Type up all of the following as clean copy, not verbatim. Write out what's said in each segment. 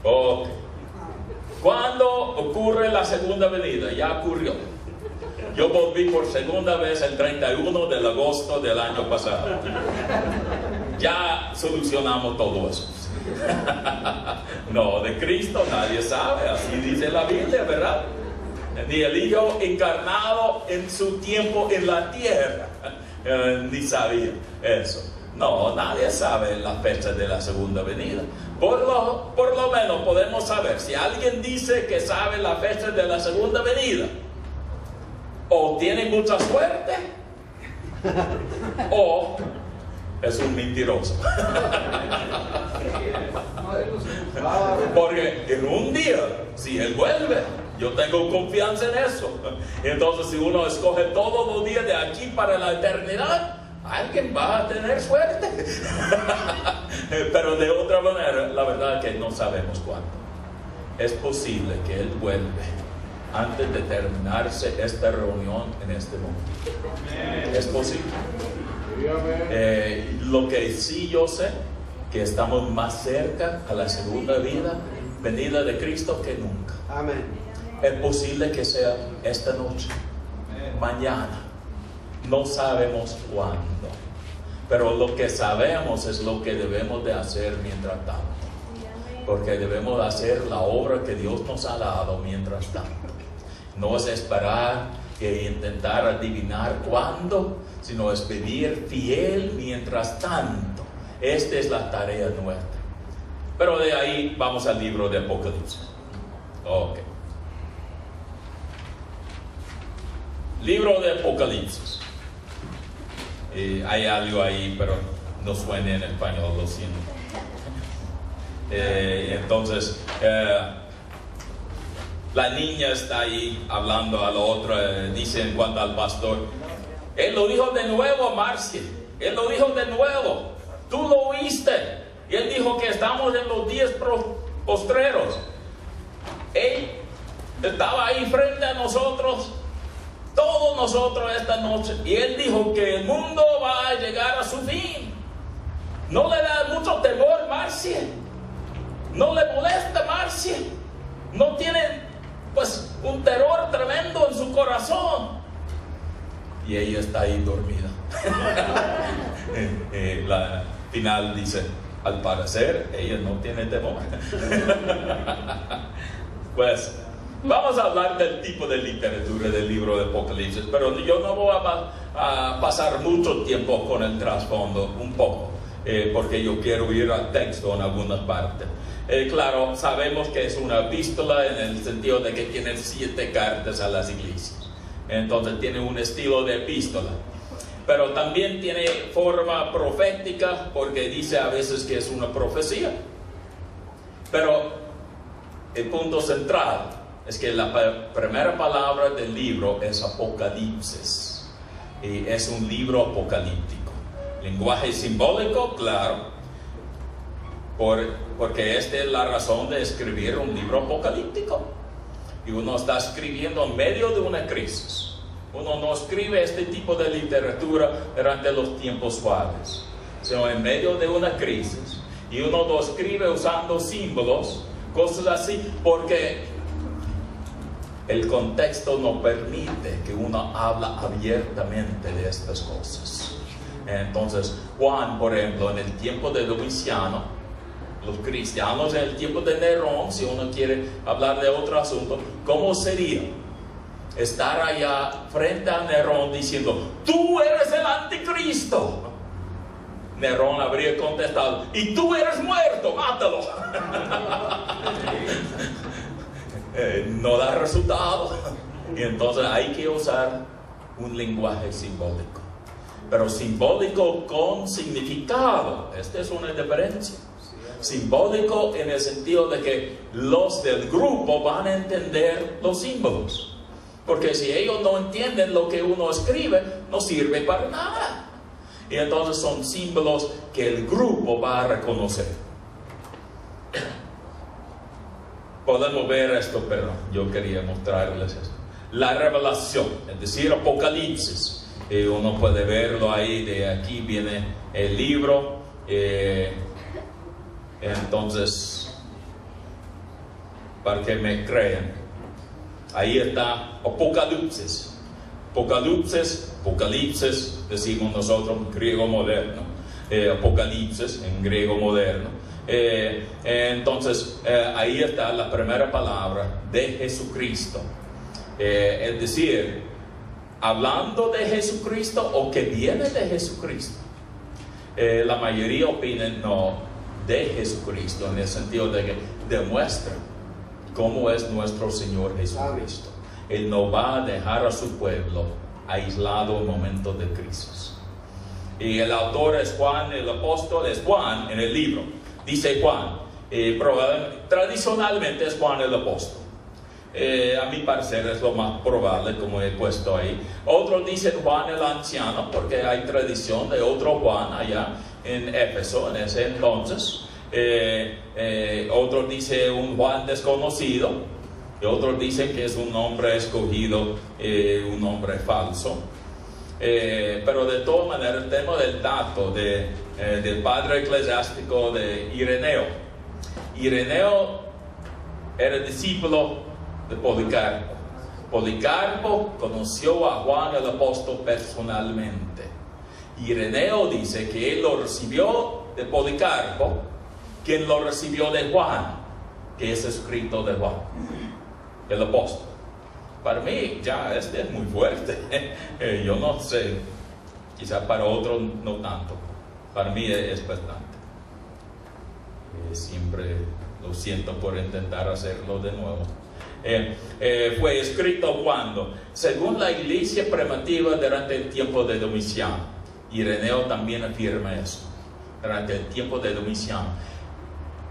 Ok. ¿Cuándo ocurre la segunda venida? Ya ocurrió. Yo volví por segunda vez el 31 de agosto del año pasado. Ya solucionamos todo eso. No, de Cristo nadie sabe, así dice la Biblia, ¿verdad? Ni el Hijo encarnado en su tiempo en la tierra, ni sabía eso. No, nadie sabe la fecha de la segunda venida. Por lo menos podemos saber, si alguien dice que sabe la fecha de la segunda venida, o tiene mucha suerte, o es un mentiroso. Porque en un día, si Él vuelve, yo tengo confianza en eso. Entonces, si uno escoge todos los días de aquí para la eternidad, alguien va a tener suerte. Pero de otra manera, la verdad es que no sabemos cuándo. Es posible que Él vuelva antes de terminarse esta reunión en este momento. Es posible. Lo que sí yo sé, que estamos más cerca a la segunda venida de Cristo que nunca. Amén. Es posible que sea esta noche, mañana. No sabemos cuándo. Pero lo que sabemos es lo que debemos de hacer mientras tanto. Porque debemos de hacer la obra que Dios nos ha dado mientras tanto. No es esperar e intentar adivinar cuándo, sino es vivir fiel mientras tanto. Esta es la tarea nuestra. Pero de ahí vamos al libro de Apocalipsis. Ok. Libro de Apocalipsis. Hay algo ahí, pero no suena en español, lo siento. Entonces, la niña está ahí hablando a la otra, dice en cuanto al pastor, él lo dijo de nuevo, Marcia, él lo dijo de nuevo, tú lo oíste, y él dijo que estamos en los días postreros. Él estaba ahí frente a nosotros, todos nosotros esta noche, y él dijo que el mundo va a llegar a su fin. ¿No le da mucho temor, Marcia? ¿No le molesta, Marcia? ¿No tiene pues un terror tremendo en su corazón? Y ella está ahí dormida. La final dice, al parecer ella no tiene temor. Pues vamos a hablar del tipo de literatura del libro de Apocalipsis, pero yo no voy a pasar mucho tiempo con el trasfondo, un poco, porque yo quiero ir al texto en algunas partes. Claro, sabemos que es una epístola en el sentido de que tiene 7 cartas a las iglesias. Entonces tiene un estilo de epístola. Pero también tiene forma profética porque dice a veces que es una profecía. Pero el punto central es que la primera palabra del libro es Apocalipsis. Y es un libro apocalíptico. Lenguaje simbólico, claro. Porque esta es la razón de escribir un libro apocalíptico. Y uno está escribiendo en medio de una crisis. Uno no escribe este tipo de literatura durante los tiempos suaves, sino en medio de una crisis. Y uno lo escribe usando símbolos, cosas así, porque el contexto no permite que uno hable abiertamente de estas cosas. Entonces, Juan, por ejemplo, en el tiempo de Domiciano, los cristianos en el tiempo de Nerón, si uno quiere hablar de otro asunto, ¿cómo sería estar allá frente a Nerón diciendo, tú eres el anticristo? Nerón habría contestado, y tú eres muerto, mátalo. No da resultado. Y entonces hay que usar un lenguaje simbólico, pero simbólico con significado. Esta es una diferencia. Simbólico en el sentido de que los del grupo van a entender los símbolos, porque si ellos no entienden lo que uno escribe, no sirve para nada. Y entonces son símbolos que el grupo va a reconocer. Podemos ver esto, pero yo quería mostrarles esto. La revelación, es decir, Apocalipsis. Uno puede verlo ahí, de aquí viene el libro. Entonces, para que me crean. Ahí está Apocalipsis. Apocalipsis, decimos nosotros en griego moderno. Apocalipsis en griego moderno. Entonces, ahí está la primera palabra de Jesucristo. Es decir, hablando de Jesucristo o que viene de Jesucristo. La mayoría opinan no, de Jesucristo, en el sentido de que demuestra cómo es nuestro Señor Jesucristo. Él no va a dejar a su pueblo aislado en momentos de crisis. Y el autor es Juan, el apóstol es Juan en el libro. Dice Juan, tradicionalmente es Juan el apóstol. A mi parecer es lo más probable, como he puesto ahí. Otros dicen Juan el anciano, porque hay tradición de otro Juan allá en Éfeso en ese entonces. Otros dicen un Juan desconocido. Y otros dicen que es un hombre escogido, un hombre falso. Pero de todas maneras tenemos el dato del padre eclesiástico de Ireneo. Ireneo era discípulo de Policarpo. Policarpo conoció a Juan el apóstol personalmente. Ireneo dice que él lo recibió de Policarpo, quien lo recibió de Juan, que es escrito de Juan, el apóstol. Para mí ya este es muy fuerte. Yo no sé, quizás para otros no tanto. Para mí es bastante. Siempre lo siento por intentar hacerlo de nuevo. Fue escrito cuando, según la iglesia primitiva durante el tiempo de Domiciano. Ireneo también afirma eso, durante el tiempo de Domiciano.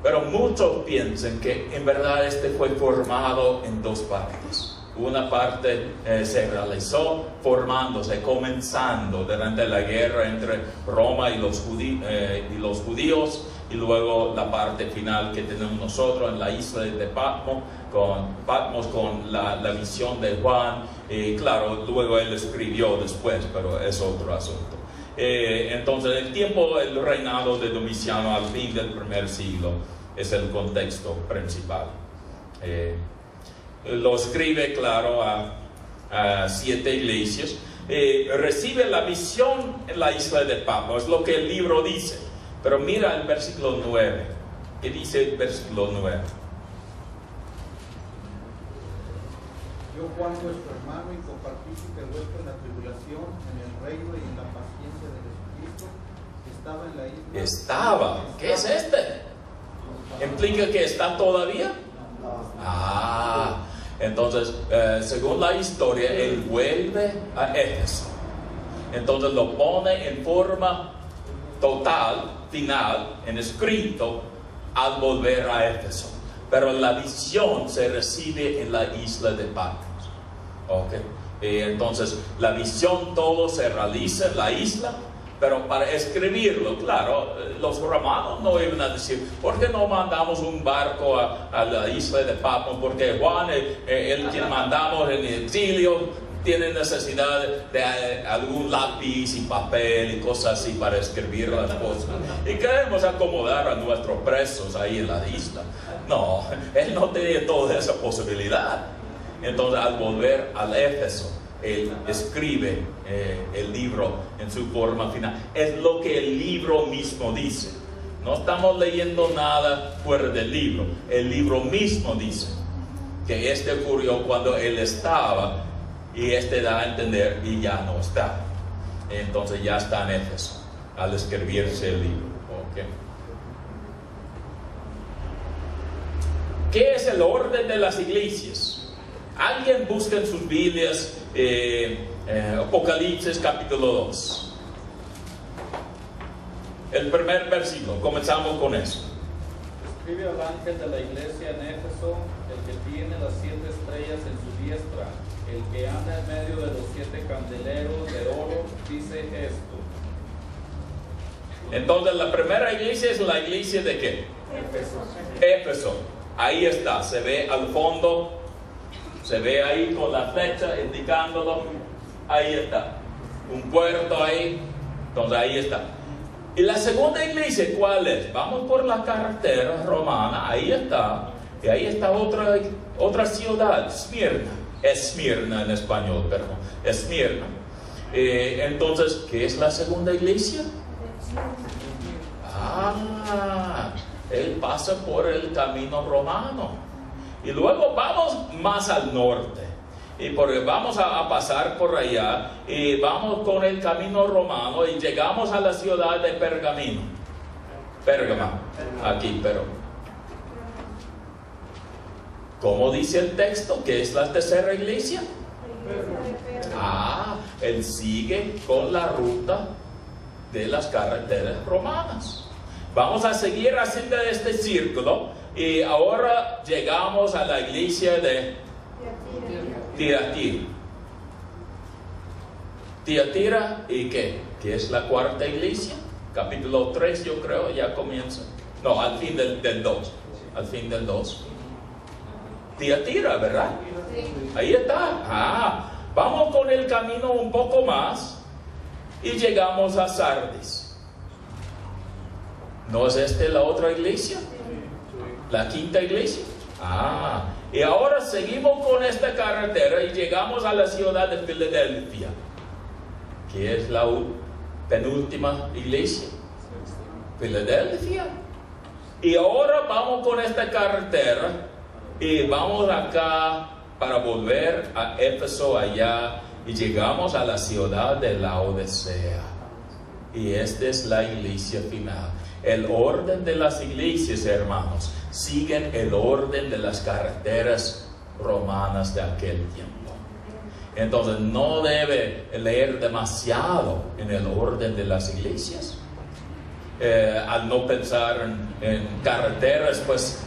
Pero muchos piensan que en verdad este fue formado en dos partes. Una parte se realizó formándose, comenzando durante la guerra entre Roma y los judíos, y luego la parte final que tenemos nosotros en la isla de Patmos con la visión de Juan. Claro, luego él escribió después, pero es otro asunto. Entonces el reinado de Domiciano al fin del primer siglo es el contexto principal. Lo escribe, claro, a 7 iglesias. Recibe la visión en la isla de Patmos, es lo que el libro dice. Pero mira el versículo 9. ¿Qué dice el versículo 9? Yo, Juan, vuestro hermano y copartícipe vuestro en la tribulación, en el reino y en la paciencia de Jesucristo, estaba en la isla. Estaba. ¿Qué es este? ¿Implica que está todavía? Entonces, según la historia, él vuelve a Éfeso. Entonces lo pone en forma total, final, en escrito, al volver a Éfeso. Pero la visión se recibe en la isla de Patmos. ¿Okay? Entonces, la visión todo se realiza en la isla. Pero para escribirlo, claro, los romanos no iban a decir, ¿por qué no mandamos un barco a la isla de Patmos? Porque Juan, el quien mandamos en el exilio, tiene necesidad de algún lápiz y papel y cosas así para escribir las cosas. Y queremos acomodar a nuestros presos ahí en la isla. No, él no tenía toda esa posibilidad. Entonces, al volver al Éfeso, él escribe el libro en su forma final. Es lo que el libro mismo dice. No estamos leyendo nada fuera del libro. El libro mismo dice que este ocurrió cuando él estaba, y este da a entender y ya no está. Entonces ya está en Éfeso al escribirse el libro. ¿Okay? ¿Qué es el orden de las iglesias? Alguien busca en sus Biblias Apocalipsis capítulo 2. El primer versículo, comenzamos con eso. Escribe al ángel de la iglesia en Éfeso, el que tiene las 7 estrellas en su diestra, el que anda en medio de los 7 candeleros de oro, dice esto. Entonces la primera iglesia es la iglesia de ¿qué? Éfeso. Éfeso. Ahí está, se ve al fondo. Se ve ahí con la flecha indicándolo. Ahí está. Un puerto ahí. Entonces ahí está. Y la segunda iglesia, ¿cuál es? Vamos por la carretera romana. Ahí está. Y ahí está otra ciudad, Esmirna. Esmirna en español, perdón. Esmirna. Entonces, ¿qué es la segunda iglesia? Él pasa por el camino romano. Y luego vamos más al norte. Y porque vamos a pasar por allá. Y vamos con el camino romano. Y llegamos a la ciudad de Pergamino. Pérgamo. Aquí, pero. ¿Cómo dice el texto? ¿Qué es la tercera iglesia? Él sigue con la ruta de las carreteras romanas. Vamos a seguir haciendo este círculo y ahora llegamos a la iglesia de Tiatira. Tiatira, ¿y qué? ¿Qué es la cuarta iglesia? Capítulo 3 yo creo, ya comienza. No, al fin del 2. Al fin del 2. Tiatira, ¿verdad? Ahí está. Vamos con el camino un poco más y llegamos a Sardis. ¿No es esta la otra iglesia? ¿La quinta iglesia? Y ahora seguimos con esta carretera y llegamos a la ciudad de Filadelfia, que es la penúltima iglesia. Filadelfia. Y ahora vamos con esta carretera y vamos acá para volver a Éfeso allá y llegamos a la ciudad de Laodicea. Y esta es la iglesia final. El orden de las iglesias, hermanos, siguen el orden de las carreteras romanas de aquel tiempo. Entonces no debe leer demasiado en el orden de las iglesias. Al no pensar en carreteras pues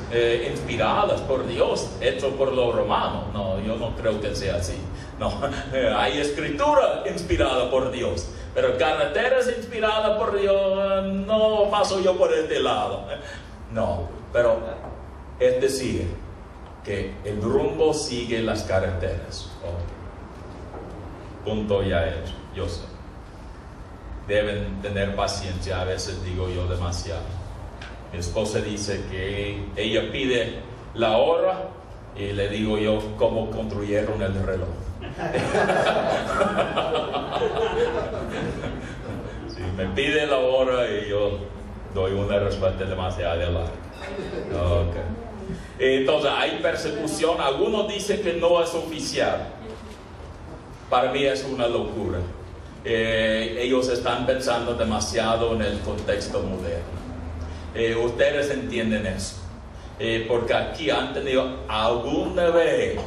inspiradas por Dios, hechos por los romanos. No, yo no creo que sea así. No, hay escritura inspirada por Dios, pero carreteras inspiradas por Dios no paso yo por este lado. No, pero es decir que el rumbo sigue las carreteras. Punto ya hecho, yo sé. Deben tener paciencia, a veces digo yo demasiado. Mi esposa dice que ella pide la hora y le digo yo cómo construyeron el reloj. Sí, me pide la hora y yo doy una respuesta demasiado larga. Entonces hay persecución. Algunos dicen que no es oficial. Para mí es una locura. Ellos están pensando demasiado en el contexto moderno. Ustedes entienden eso, porque aquí han tenido algún nivel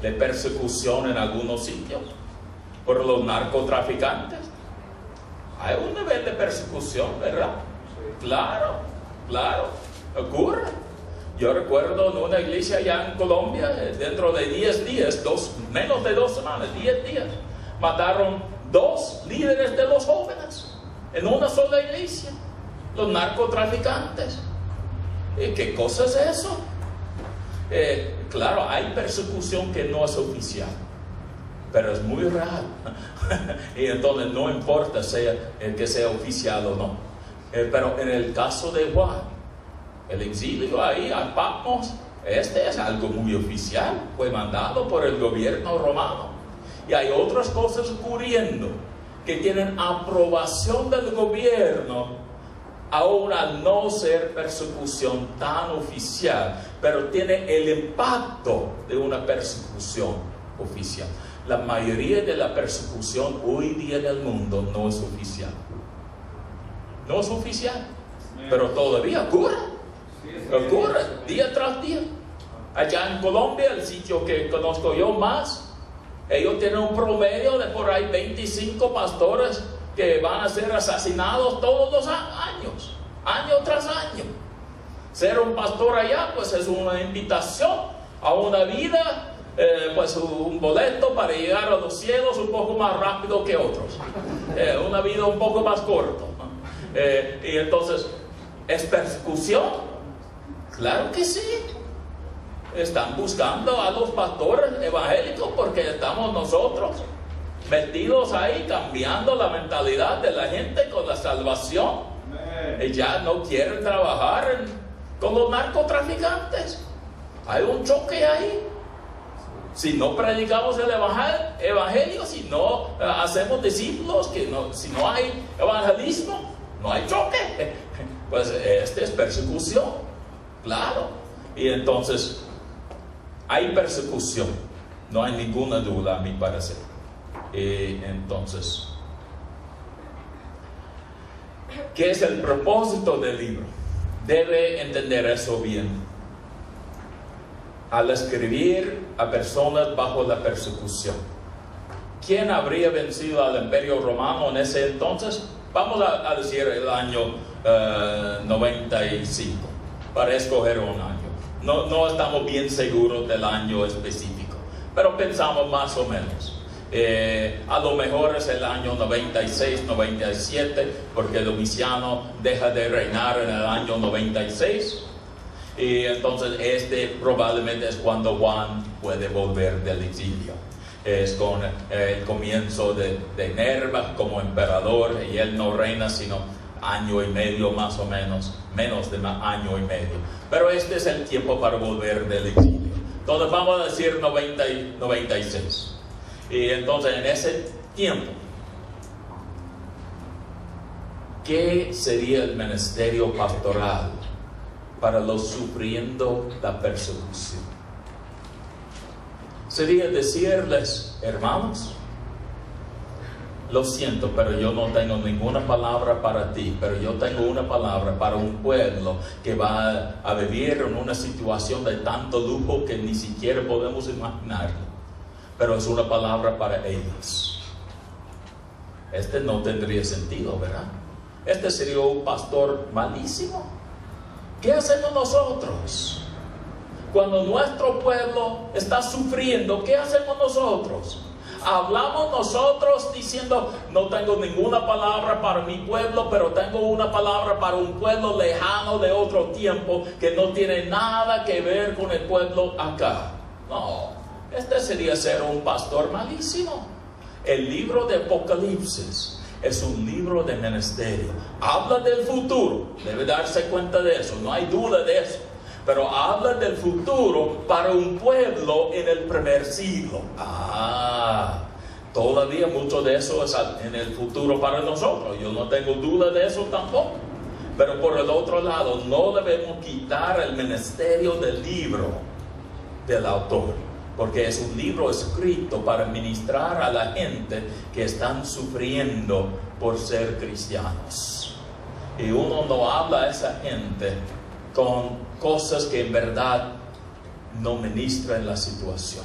de persecución en algunos sitios por los narcotraficantes. Hay un nivel de persecución, ¿verdad? Claro, ocurre. Yo recuerdo en una iglesia allá en Colombia, dentro de 10 días, menos de 2 semanas, 10 días, mataron 2 líderes de los jóvenes en una sola iglesia, los narcotraficantes. ¿Qué cosa es eso? Claro, hay persecución que no es oficial, pero es muy raro. Y entonces no importa que sea oficial o no. Pero en el caso de Juan, el exilio ahí a Patmos, este es algo muy oficial, fue mandado por el gobierno romano. Y hay otras cosas ocurriendo que tienen aprobación del gobierno, aún al no ser persecución tan oficial, pero tiene el impacto de una persecución oficial. La mayoría de la persecución hoy día en el mundo no es oficial. No es oficial, pero todavía ocurre día tras día. Allá en Colombia, el sitio que conozco yo más, ellos tienen un promedio de por ahí 25 pastores que van a ser asesinados todos los años, año tras año. Ser un pastor allá pues es una invitación a una vida, pues un boleto para llegar a los cielos un poco más rápido que otros, una vida un poco más corta. Y entonces, ¿es persecución? Claro que sí. Están buscando a los pastores evangélicos porque estamos nosotros metidos ahí cambiando la mentalidad de la gente con la salvación. Y ya no quieren trabajar con los narcotraficantes. Hay un choque ahí. Si no predicamos el evangelio, si no hacemos discípulos, si no hay evangelismo, no hay choque. Pues esta es persecución, claro. Y entonces, hay persecución, no hay ninguna duda a mi parecer. Y entonces, ¿qué es el propósito del libro? Debe entender eso bien. Al escribir a personas bajo la persecución, ¿quién habría vencido al Imperio Romano en ese entonces? Vamos a decir el año 95, para escoger un año. No estamos bien seguros del año específico, pero pensamos más o menos. A lo mejor es el año 96, 97, porque Domiciano deja de reinar en el año 96. Y entonces probablemente es cuando Juan puede volver del exilio. Es con el comienzo de Nerva como emperador, y él no reina sino año y medio más o menos año y medio. Pero este es el tiempo para volver del exilio. Entonces vamos a decir 96. Y entonces en ese tiempo, ¿qué sería el ministerio pastoral para los sufriendo la persecución? Sería decirles: hermanos, lo siento, pero yo no tengo ninguna palabra para ti, pero yo tengo una palabra para un pueblo que va a vivir en una situación de tanto lujo que ni siquiera podemos imaginarlo. Pero es una palabra para ellos. No tendría sentido, ¿verdad? Sería un pastor malísimo. ¿Qué hacemos nosotros? Cuando nuestro pueblo está sufriendo, ¿qué hacemos nosotros? Hablamos nosotros diciendo: no tengo ninguna palabra para mi pueblo, pero tengo una palabra para un pueblo lejano de otro tiempo que no tiene nada que ver con el pueblo acá. No, sería ser un pastor malísimo. El libro de Apocalipsis es un libro de ministerio. Habla del futuro, debe darse cuenta de eso, no hay duda de eso. Pero habla del futuro para un pueblo en el primer siglo. Todavía mucho de eso es en el futuro para nosotros. Yo no tengo duda de eso tampoco. Pero por el otro lado, no debemos quitar el ministerio del libro del autor, porque es un libro escrito para ministrar a la gente que están sufriendo por ser cristianos. Y uno no habla a esa gente con cosas que en verdad no ministran la situación.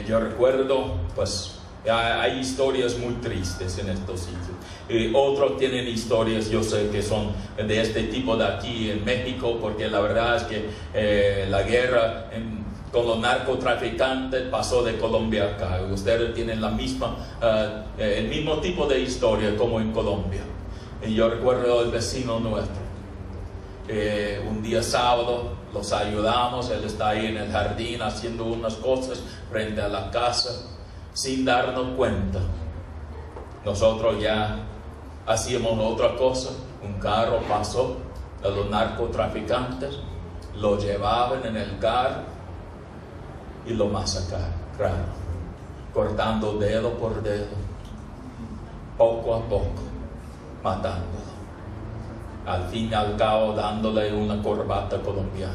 Yo recuerdo, pues, hay historias muy tristes en estos sitios. Otros tienen historias, yo sé que son de este tipo de aquí en México, porque la verdad es que la guerra con los narcotraficantes pasó de Colombia acá. Ustedes tienen el mismo tipo de historia como en Colombia. Y yo recuerdo al vecino nuestro. Un día sábado los ayudamos, él está ahí en el jardín haciendo unas cosas frente a la casa, sin darnos cuenta. Nosotros ya hacíamos otra cosa. Un carro pasó de los narcotraficantes, lo llevaban en el carro y lo masacraron, cortando dedo por dedo, poco a poco, matándolo. Al fin y al cabo, dándole una corbata colombiana.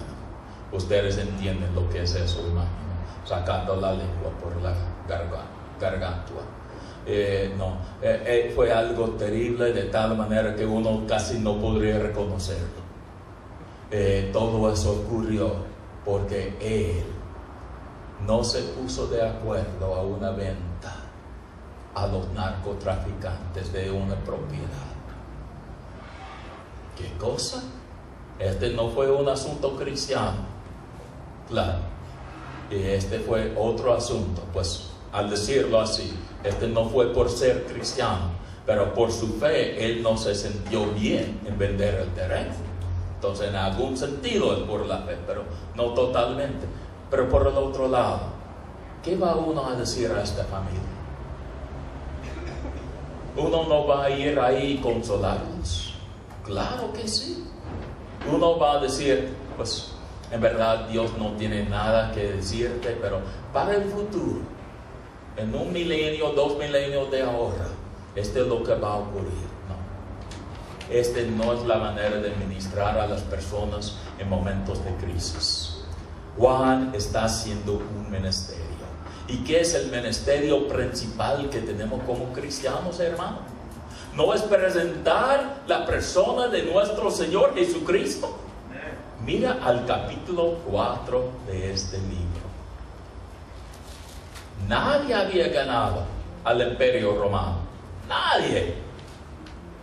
Ustedes entienden lo que es eso, hermano. Sacando la lengua por la garganta. Fue algo terrible, de tal manera que uno casi no podría reconocerlo. Todo eso ocurrió porque él no se puso de acuerdo a una venta a los narcotraficantes de una propiedad. ¿Qué cosa? No fue un asunto cristiano, claro, y fue otro asunto. Pues al decirlo así, no fue por ser cristiano, pero por su fe él no se sintió bien en vender el terreno. Entonces en algún sentido es por la fe, pero no totalmente. Pero por el otro lado, ¿qué va uno a decir a esta familia? Uno no va a ir ahí y consolarlos. Claro que sí. Uno va a decir: pues En verdad, Dios no tiene nada que decirte, pero para el futuro, en 1 milenio, 2 milenios de ahora, esto es lo que va a ocurrir. No. Este no es la manera de ministrar a las personas en momentos de crisis. Juan está haciendo un ministerio. ¿Y qué es el ministerio principal que tenemos como cristianos, hermano? No es presentar la persona de nuestro Señor Jesucristo. Mira al capítulo 4 de este libro. Nadie había ganado al imperio romano. Nadie.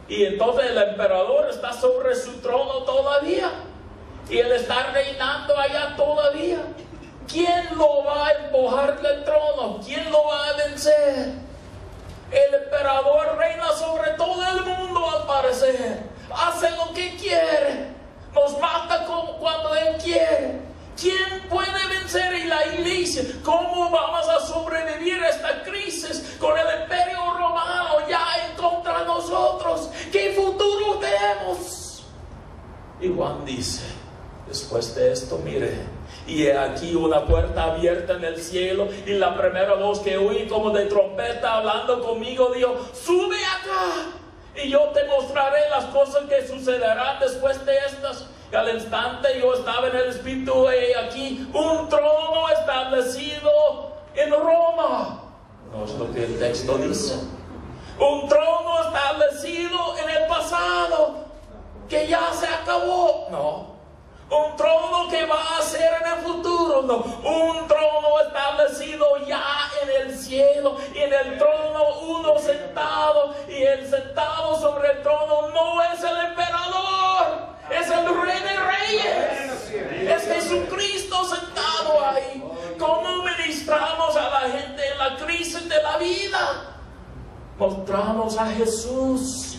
Y entonces el emperador está sobre su trono todavía. Y él está reinando allá todavía. ¿Quién lo va a empujar del trono? ¿Quién lo va a vencer? El emperador reina sobre todo el mundo al parecer. Hace lo que quiere. Nos mata como cuando él quiere. ¿Quién puede vencer en la iglesia? ¿Cómo vamos a sobrevivir a esta crisis con el imperio romano ya en contra de nosotros? ¿Qué futuro tenemos? Y Juan dice, después de esto, mire, y he aquí una puerta abierta en el cielo, y la primera voz que oí como de trompeta hablando conmigo dijo, sube acá, y yo te mostraré las cosas que sucederán después de estas. Y al instante yo estaba en el Espíritu, y aquí un trono establecido en Roma. No es lo que el texto dice. Un trono establecido en el pasado, que ya se acabó. No. Un trono que va a ser en el futuro. No. Un trono establecido ya en el cielo. Y en el trono uno sentado. Y el sentado sobre el trono no es el emperador. Es el Rey de Reyes. Es Jesucristo sentado ahí. ¿Cómo ministramos a la gente en la crisis de la vida? Mostramos a Jesús.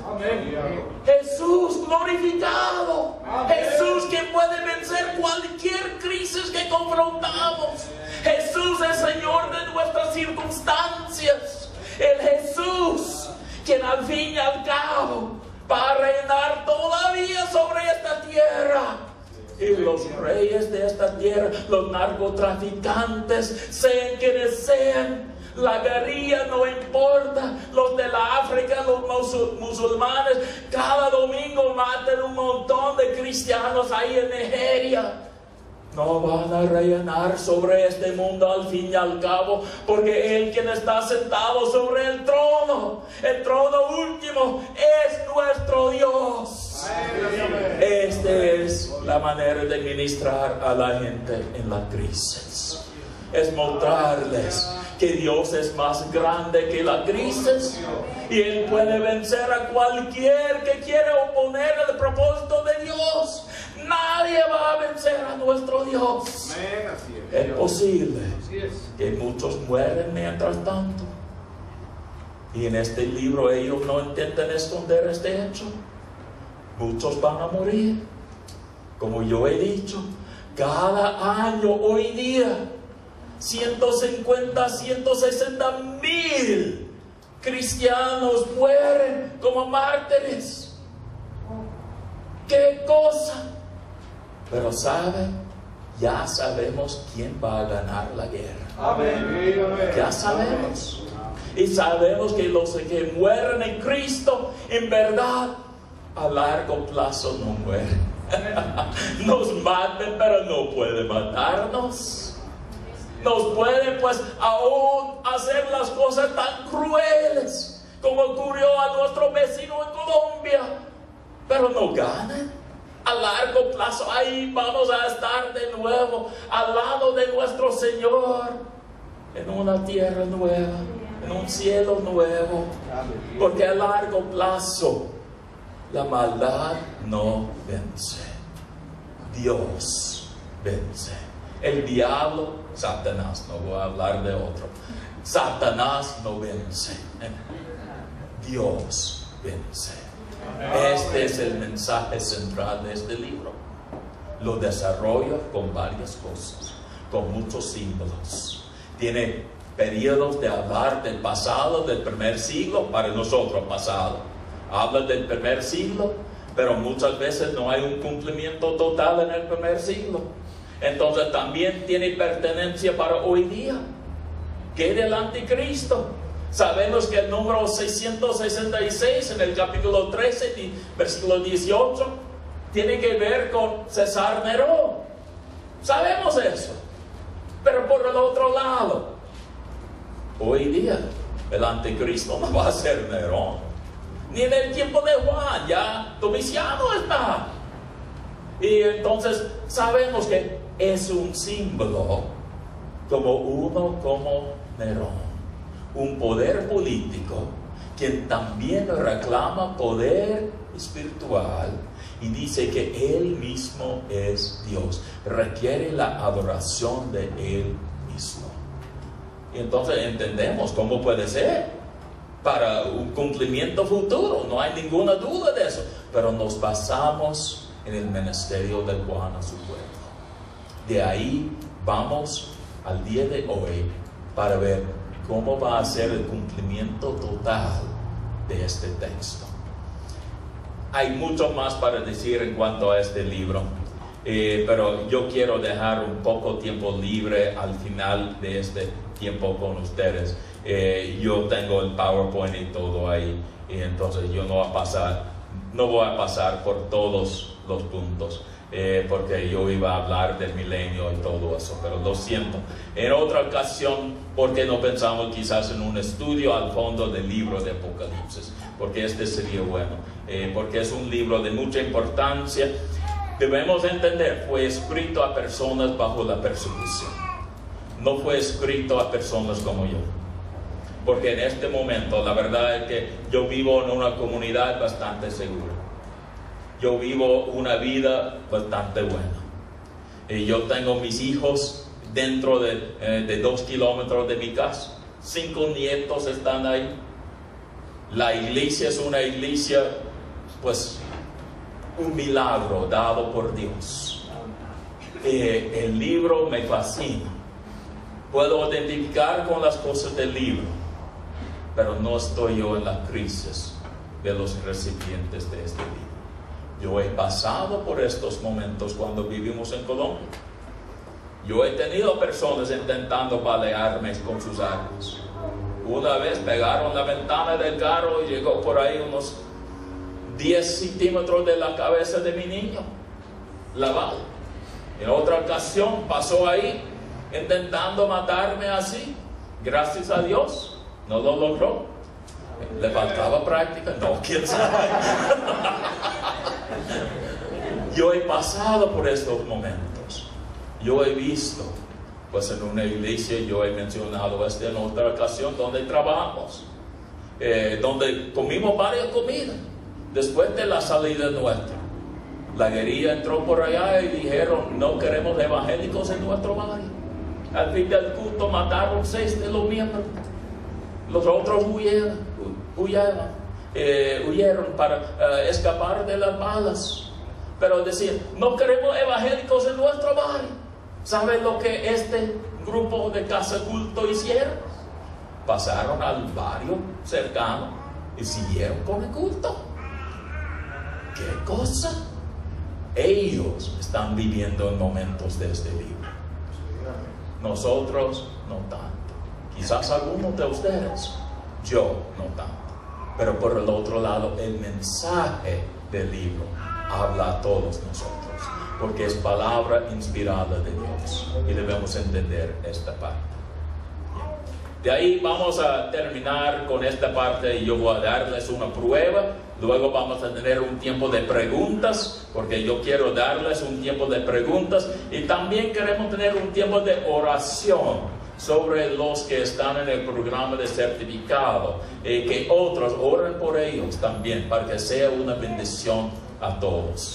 Amén. Jesús glorificado. Amén. Jesús que puede vencer cualquier crisis que confrontamos. Jesús es Señor de nuestras circunstancias. El Jesús quien al fin y al cabo va a reinar todavía sobre esta tierra. Y los reyes de esta tierra, los narcotraficantes, sean quienes sean, la guerrilla no importa, los de la África, los musulmanes, cada domingo matan un montón de cristianos ahí en Nigeria. No van a reinar sobre este mundo al fin y al cabo, porque Él quien está sentado sobre el trono último, es nuestro Dios. Esta es la manera de ministrar a la gente en la crisis. Es mostrarles que Dios es más grande que la crisis y Él puede vencer a cualquier que quiera oponer el propósito de Dios. Nadie va a vencer a nuestro Dios. Es posible que muchos mueren mientras tanto. Y en este libro ellos no intenten esconder este hecho. Muchos van a morir. Como yo he dicho, cada año hoy día 150, 160 mil cristianos mueren como mártires. ¡Qué cosa! Pero ¿saben? Ya sabemos quién va a ganar la guerra. Amén. Ya sabemos. Y sabemos que los que mueren en Cristo, en verdad, a largo plazo no mueren. Nos maten, pero no pueden matarnos. Nos pueden pues aún hacer las cosas tan crueles como ocurrió a nuestro vecino en Colombia, pero no ganan. A largo plazo ahí vamos a estar de nuevo al lado de nuestro Señor, en una tierra nueva, en un cielo nuevo, porque a largo plazo la maldad no vence, Dios vence. El diablo, Satanás, no voy a hablar de otro, Satanás no vence, Dios vence. Este es el mensaje central de este libro. Lo desarrolla con varias cosas, con muchos símbolos. Tiene periodos de hablar del pasado, del primer siglo, para nosotros pasado. Habla del primer siglo, pero muchas veces no hay un cumplimiento total en el primer siglo. Entonces también tiene pertenencia para hoy día. ¿Qué del anticristo? Sabemos que el número 666 en el capítulo 13, versículo 18, tiene que ver con César Nerón. Sabemos eso. Pero por el otro lado, hoy día el anticristo no va a ser Nerón, ni en el tiempo de Juan, ya Domiciano está. Y entonces sabemos que es un símbolo como Nerón, un poder político quien también reclama poder espiritual y dice que Él mismo es Dios, requiere la adoración de Él mismo. Y entonces entendemos cómo puede ser para un cumplimiento futuro, no hay ninguna duda de eso, pero nos basamos en el ministerio de Juan a su pueblo. De ahí vamos al día de hoy para ver cómo va a ser el cumplimiento total de este texto. Hay mucho más para decir en cuanto a este libro, pero yo quiero dejar un poco tiempo libre al final de este tiempo con ustedes. Yo tengo el PowerPoint y todo ahí, y entonces yo no voy a pasar por todos los puntos, porque yo iba a hablar del milenio y todo eso, pero lo siento. En otra ocasión, porque no pensamos quizás en un estudio al fondo del libro de Apocalipsis, porque este sería bueno, porque es un libro de mucha importancia. Debemos entender, fue escrito a personas bajo la persecución, no fue escrito a personas como yo. Porque en este momento, la verdad es que yo vivo en una comunidad bastante segura. Yo vivo una vida bastante buena. Y yo tengo mis hijos dentro de 2 kilómetros de mi casa. 5 nietos están ahí. La iglesia es una iglesia, pues, un milagro dado por Dios. El libro me fascina. Puedo identificar con las cosas del libro, pero no estoy yo en la crisis de los recipientes de este libro. Yo he pasado por estos momentos cuando vivimos en Colombia. Yo he tenido personas intentando balearme con sus armas. Una vez pegaron la ventana del carro y llegó por ahí unos 10 centímetros de la cabeza de mi niño, la bala. En otra ocasión pasó ahí intentando matarme así. Gracias a Dios no lo logró. Le faltaba práctica, no, quién sabe. Yo he pasado por estos momentos. Yo he visto, pues en una iglesia, yo he mencionado esto en otra ocasión, donde trabajamos, donde comimos varias comidas después de la salida nuestra. La guerrilla entró por allá y dijeron: no queremos evangélicos en nuestro barrio. Al fin del culto mataron 6 de los miembros. Los otros huyeron para escapar de las balas. Pero decían: no queremos evangélicos en nuestro barrio. ¿Saben lo que este grupo de casa culto hicieron? Pasaron al barrio cercano y siguieron con el culto. ¿Qué cosa? Ellos están viviendo en momentos de este libro. Nosotros no tanto. Quizás algunos de ustedes, yo no tanto. Pero por el otro lado, el mensaje del libro habla a todos nosotros, porque es palabra inspirada de Dios y debemos entender esta parte. De ahí vamos a terminar con esta parte y yo voy a darles una prueba. Luego vamos a tener un tiempo de preguntas, porque yo quiero darles un tiempo de preguntas, y también queremos tener un tiempo de oración sobre los que están en el programa de certificado, que otros oren por ellos también, para que sea una bendición a todos.